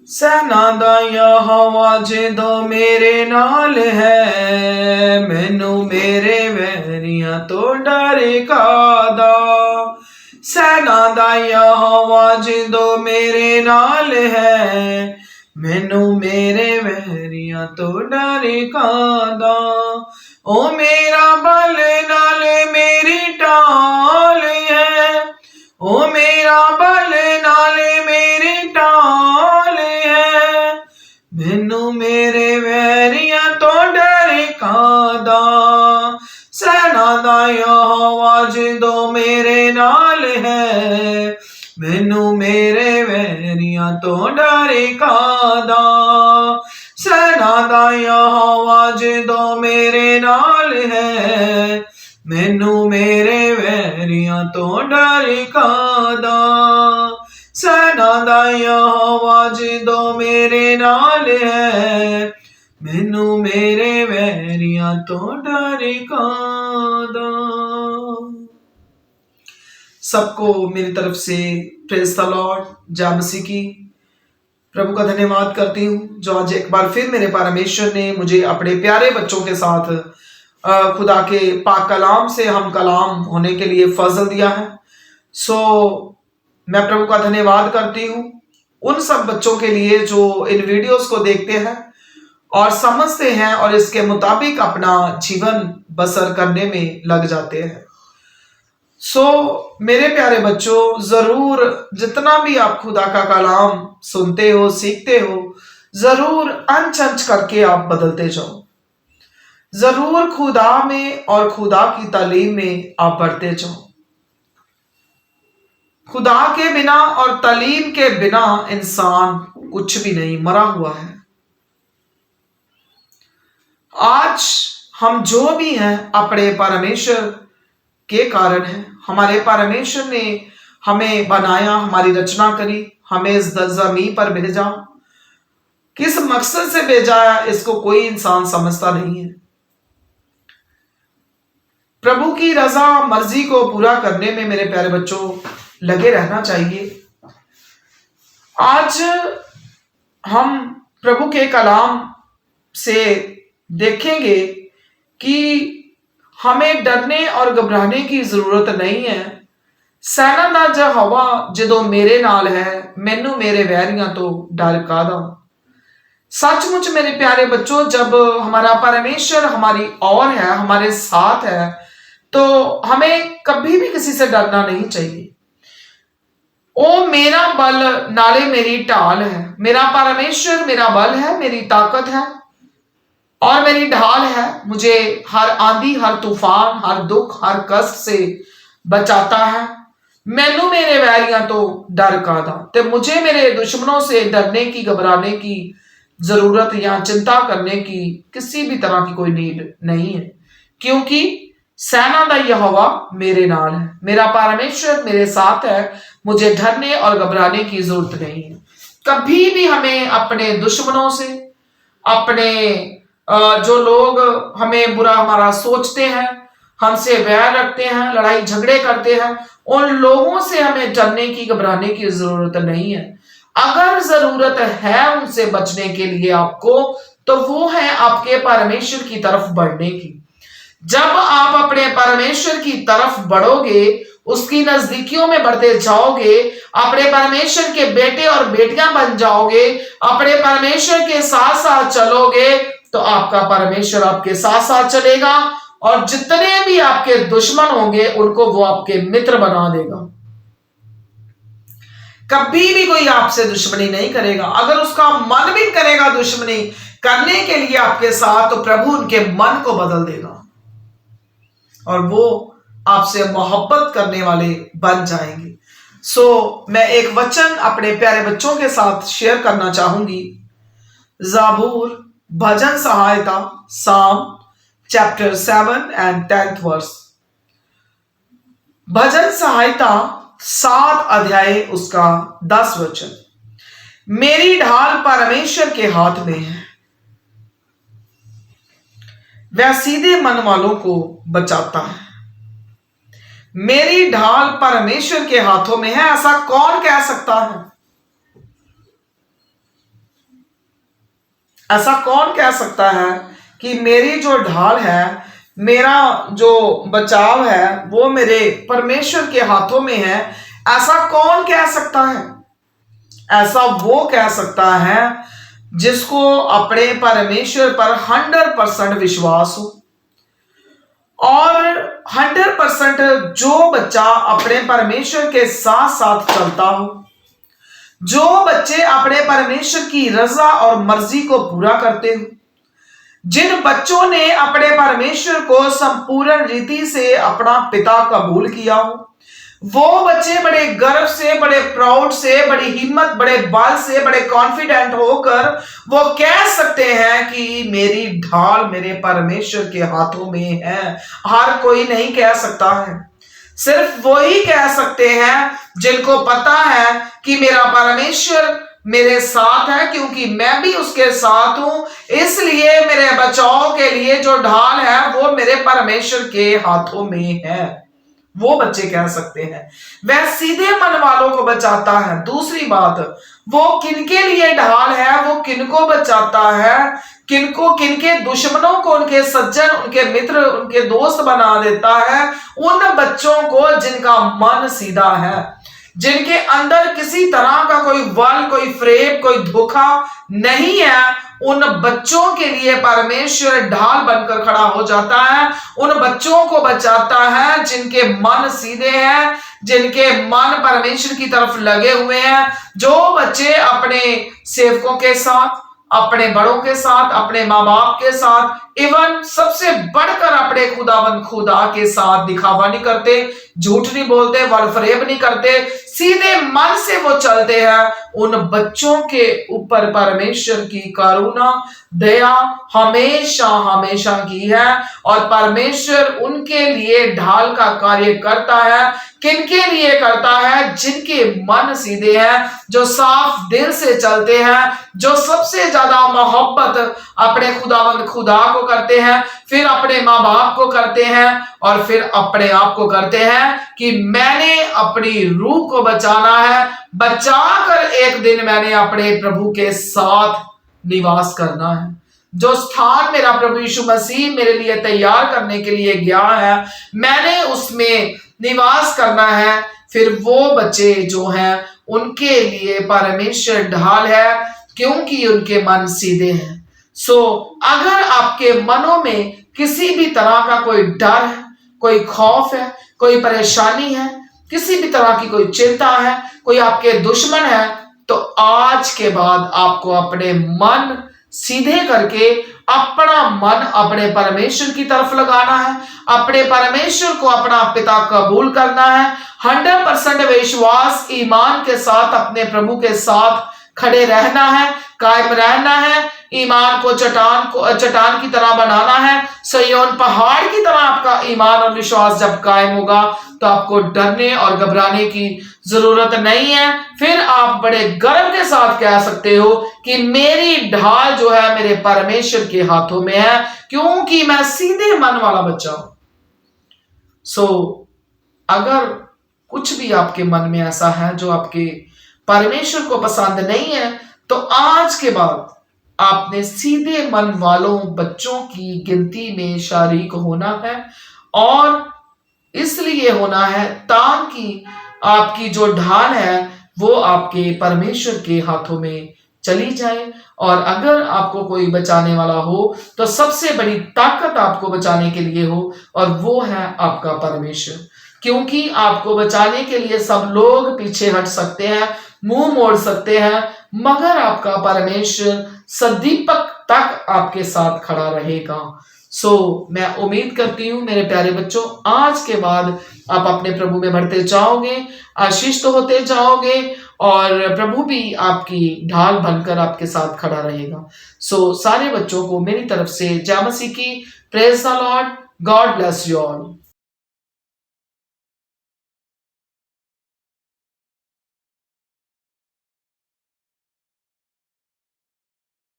सेना दा यहोवा ਜਦੋਂ ਮੇਰੇ ਨਾਲ ਹੈ ਮੈਨੂੰ ਮੇਰੇ ਵੈਰੀਆਂ ਤੋਂ ਡਰ ਕਾਦਾ। सेना दा यहोवा ਜਦੋਂ ਮੇਰੇ ਨਾਲ ਹੈ ਮੈਨੂੰ ਮੇਰੇ ਵੈਰੀਆਂ ਤੋਂ ਡਰ ਕਾਦਾ। ਉਹ ਮੇਰਾ ਬਲ ਨਾਲੇ ਮੇਰੀ ਢਾਲ ਹੈ, ਉਹ ਮੇਰਾ ਬਲ ਨਾਲੇ ਮੇਰੀ ਢਾਲ ਹੈ, ਮੈਨੂੰ ਮੇਰੇ ਵੈਰੀਆਂ ਤੋਂ ਡਰ ਕਾਦਾ। सेना दा यहोवा ਜਦੋਂ ਮੇਰੇ ਨਾਲ ਹੈ ਮੈਨੂੰ ਮੇਰੇ ਵੈਰੀਆਂ ਤੋਂ ਡਰ ਕਾਦਾ। सेना दा यहोवा ਜਦੋਂ ਮੇਰੇ ਨਾਲ ਹੈ ਮੈਨੂੰ ਮੇਰੇ ਵੈਰੀਆਂ ਤੋਂ ਡਰ ਕਾਦਾ। सेना दा यहोवा ਜਦੋਂ ਮੇਰੇ ਨਾਲ ਹੈ ਮੈਨੂੰ ਮੇਰੇ ਵੈਰੀਆਂ ਤੋਂ डर कादा। सबको मेरी तरफ से प्रेज द लॉर्ड, जय मसीह की। प्रभु का धन्यवाद करती हूँ जो आज एक बार फिर मेरे परमेश्वर ने मुझे अपने प्यारे बच्चों के साथ खुदा के पाक कलाम से हम कलाम होने के लिए फजल दिया है। सो मैं प्रभु का धन्यवाद करती हूँ उन सब बच्चों के लिए जो इन वीडियोस को देखते हैं और समझते हैं और इसके मुताबिक अपना जीवन बसर करने में लग जाते हैं। सो मेरे प्यारे बच्चों, जरूर जितना भी आप खुदा का कलाम सुनते हो, सीखते हो, जरूर अंच अंच करके आप बदलते जाओ। जरूर खुदा में और खुदा की तालीम में आप बढ़ते जाओ। खुदा के बिना और तालीम के बिना इंसान कुछ भी नहीं, मरा हुआ है। आज हम जो भी हैं अपने परमेश्वर के कारण हैं। हमारे परमेश्वर ने हमें बनाया, हमारी रचना करी, हमें इस जमीन पर भेजा। किस मकसद से भेजा है इसको कोई इंसान समझता नहीं है। प्रभु की रजा मर्जी को पूरा करने में मेरे प्यारे बच्चों लगे रहना चाहिए। आज हम प्रभु के कलाम से देखेंगे कि हमें डरने और घबराने की जरूरत नहीं है। सेना दा यहोवा ਜਦੋਂ मेरे नाल है मैनू मेरे वैरियां तो डर कादा। सचमुच मेरे प्यारे बच्चों, जब हमारा परमेश्वर हमारी और है, हमारे साथ है, तो हमें कभी भी किसी से डरना नहीं चाहिए। ओ मेरा बल नाले मेरी ढाल है। मेरा परमेश्वर मेरा बल है, मेरी ताकत है और मेरी ढाल है। मुझे हर आंधी, हर तूफान, हर दुख, हर कष्ट से बचाता है। मैनू मेरे वैरियां तो डर कादा। ते मुझे मेरे दुश्मनों से डरने की, घबराने की जरूरत या चिंता करने की किसी भी तरह की कोई नीड नहीं है, क्योंकि सेना दा यहोवा मेरे नाल है, मेरा परमेश्वर मेरे साथ है। मुझे डरने और घबराने की जरूरत नहीं है। कभी भी हमें अपने दुश्मनों से, अपने जो लोग हमें बुरा हमारा सोचते हैं, हमसे वैर रखते हैं, लड़ाई झगड़े करते हैं, उन लोगों से हमें डरने की, घबराने की जरूरत नहीं है। अगर जरूरत है उनसे बचने के लिए आपको, तो वो है आपके परमेश्वर की तरफ बढ़ने की। जब आप अपने परमेश्वर की तरफ बढ़ोगे, उसकी नजदीकियों में बढ़ते जाओगे, अपने परमेश्वर के बेटे और बेटियां बन जाओगे, अपने परमेश्वर के साथ साथ चलोगे, तो आपका परमेश्वर आपके साथ साथ चलेगा और जितने भी आपके दुश्मन होंगे उनको वो आपके मित्र बना देगा। कभी भी कोई आपसे दुश्मनी नहीं करेगा। अगर उसका मन भी करेगा दुश्मनी करने के लिए आपके साथ, तो प्रभु उनके मन को बदल देगा और वो आपसे मोहब्बत करने वाले बन जाएंगे। सो मैं एक वचन अपने प्यारे बच्चों के साथ शेयर करना चाहूंगी। ज़बूर भजन सहायता, साम चैप्टर 7 and 10th वर्स। भजन सहायता 7 अध्याय उसका 10 वचन। मेरी ढाल परमेश्वर के हाथ में है, वह सीधे मन वालों को बचाता है। मेरी ढाल परमेश्वर के हाथों में है, ऐसा कौन कह सकता है? ऐसा कौन कह सकता है कि मेरी जो ढाल है, मेरा जो बचाव है वो मेरे परमेश्वर के हाथों में है? ऐसा कौन कह सकता है? ऐसा वो कह सकता है जिसको अपने परमेश्वर पर 100% विश्वास हो। और 100% जो बच्चा अपने परमेश्वर के साथ साथ चलता हो, जो बच्चे अपने परमेश्वर की रजा और मर्जी को पूरा करते हो, जिन बच्चों ने अपने परमेश्वर को संपूर्ण रीति से अपना पिता कबूल किया हो, वो बच्चे बड़े गर्व से, बड़े प्राउड से, बड़ी हिम्मत, बड़े बल से, बड़े कॉन्फिडेंट होकर वो कह सकते हैं कि मेरी ढाल मेरे परमेश्वर के हाथों में है। हर कोई नहीं कह सकता है, सिर्फ वो ही कह सकते हैं जिनको पता है कि मेरा परमेश्वर मेरे साथ है, क्योंकि मैं भी उसके साथ हूं, इसलिए मेरे बचाव के लिए जो ढाल है वो मेरे परमेश्वर के हाथों में है। वो बच्चे कह सकते हैं। वह सीधे मन वालों को बचाता है। दूसरी बात, वो किनके लिए ढाल है, वो किनको बचाता है, किनको, किनके दुश्मनों को उनके सज्जन, उनके मित्र, उनके दोस्त बना देता है? उन बच्चों को जिनका मन सीधा है, जिनके अंदर किसी तरह का कोई बल, कोई फ्रेब, कोई धोखा नहीं है, उन बच्चों के लिए परमेश्वर ढाल बनकर खड़ा हो जाता है। उन बच्चों को बचाता है जिनके मन सीधे हैं, जिनके मन परमेश्वर की तरफ लगे हुए हैं। जो बच्चे अपने सेवकों के साथ, अपने बड़ों के साथ, अपने माँ बाप के साथ, इवन सबसे बढ़कर अपने खुदावंद खुदा के साथ दिखावा नहीं करते, झूठ नहीं बोलते, वलफरेब नहीं करते, सीधे मन से वो चलते हैं, उन बच्चों के ऊपर परमेश्वर की करुणा, दया हमेशा हमेशा की है। और परमेश्वर उनके लिए ढाल का कार्य करता है। किनके लिए करता है? जिनके मन सीधे हैं, जो साफ दिल से चलते हैं, जो सबसे ज्यादा मोहब्बत अपने खुदावंद खुदा को करते हैं, फिर अपने माँ बाप को करते हैं, और फिर अपने आप को करते हैं कि मैंने अपनी रूह को बचाना है, बचाकर एक दिन मैंने अपने प्रभु के साथ निवास करना है। जो स्थान मेरा प्रभु यीशु मसीह मेरे लिए तैयार करने के लिए गया है, मैंने उसमें निवास करना है। फिर वो बच्चे जो हैं उनके लिए परमेश्वर ढाल है, क्योंकि उनके मन सीधे हैं। अगर आपके मनों में किसी भी तरह का कोई डर है, कोई खौफ है, कोई परेशानी है, किसी भी तरह की कोई चिंता है, कोई आपके दुश्मन है, तो आज के बाद आपको अपने मन सीधे करके अपना मन अपने परमेश्वर की तरफ लगाना है, अपने परमेश्वर को अपना पिता कबूल करना है, 100% विश्वास ईमान के साथ अपने प्रभु के साथ खड़े रहना है, कायम रहना है, ईमान को चट्टान की तरह बनाना है। सिय्योन पहाड़ की तरह आपका ईमान और विश्वास जब कायम होगा तो आपको डरने और घबराने की जरूरत नहीं है। फिर आप बड़े गर्व के साथ कह सकते हो कि मेरी ढाल जो है मेरे परमेश्वर के हाथों में है, क्योंकि मैं सीधे मन वाला बच्चा हूं। अगर कुछ भी आपके मन में ऐसा है जो आपके परमेश्वर को पसंद नहीं है, तो आज के बाद आपने सीधे मन वालों बच्चों की गिनती में शरीक होना है। और इसलिए होना है ताकि आपकी जो ढाल है वो आपके परमेश्वर के हाथों में चली जाए। और अगर आपको कोई बचाने वाला हो तो सबसे बड़ी ताकत आपको बचाने के लिए हो, और वो है आपका परमेश्वर। क्योंकि आपको बचाने के लिए सब लोग पीछे हट सकते हैं, मुंह मोड़ सकते हैं, मगर आपका परमेश्वर सदीपक तक आपके साथ खड़ा रहेगा। मैं उम्मीद करती हूं मेरे प्यारे बच्चों, आज के बाद आप अपने प्रभु में बढ़ते जाओगे, आशीष तो होते जाओगे, और प्रभु भी आपकी ढाल बनकर आपके साथ खड़ा रहेगा। सारे बच्चों को मेरी तरफ से जय मसीह की, praise the Lord, God bless you all.